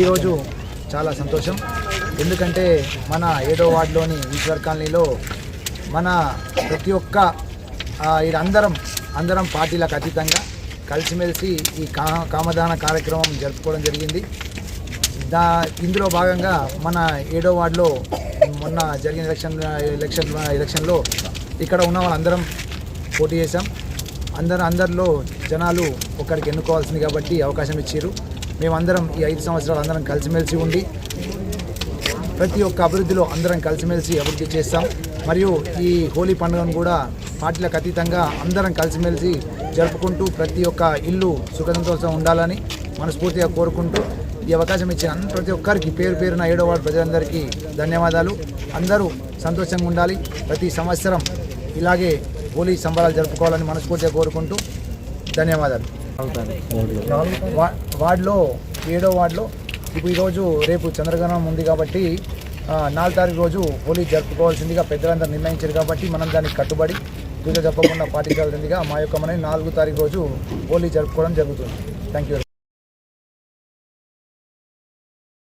ఈరోజు చాలా సంతోషం. ఎందుకంటే మన 7వ వార్డులోని ఈశ్వర్ కాలనీలో మన ప్రతి ఒక్క అందరం పార్టీలకు అతీతంగా కలిసిమెలిసి ఈ కామదాన కార్యక్రమం జరుపుకోవడం జరిగింది. ఇందులో భాగంగా మన 7వ వార్డులో మొన్న జరిగిన ఎలక్షన్లో ఇక్కడ ఉన్న వాళ్ళందరం పోటీ చేశాం. అందరిలో జనాలు ఒకరికి ఎన్నుకోవాల్సింది కాబట్టి అవకాశం ఇచ్చారు. మేమందరం ఈ 5 సంవత్సరాలు అందరం కలిసిమెలిసి ఉండి ప్రతి ఒక్క అభివృద్ధిలో అందరం కలిసిమెలిసి అభివృద్ధి చేస్తాం. మరియు ఈ హోలీ పండుగను కూడా పార్టీలకు అతీతంగా అందరం కలిసిమెలిసి జరుపుకుంటూ ప్రతి ఒక్క ఇల్లు సుఖసంతోషంగా ఉండాలని మనస్ఫూర్తిగా కోరుకుంటూ ఈ అవకాశం ఇచ్చిన ప్రతి ఒక్కరికి పేరున 7వ వార్డు ప్రజలందరికీ ధన్యవాదాలు. అందరూ సంతోషంగా ఉండాలి. ప్రతి సంవత్సరం ఇలాగే హోలీ సంబరాలు జరుపుకోవాలని మనస్ఫూర్తిగా కోరుకుంటూ ధన్యవాదాలు. వార్డులో 7వ వార్డులో ఈరోజు రేపు చంద్రగ్రహణం ఉంది కాబట్టి 4వ తారీఖు రోజు హోలీ జరుపుకోవాల్సిందిగా పెద్దలందరూ నిర్ణయించారు కాబట్టి మనం దానికి కట్టుబడి పూజ తప్పకుండా పాటించాల్సిందిగా మా యొక్క 4వ తారీఖు రోజు హోలీ జరుపుకోవడం జరుగుతుంది. Thank you.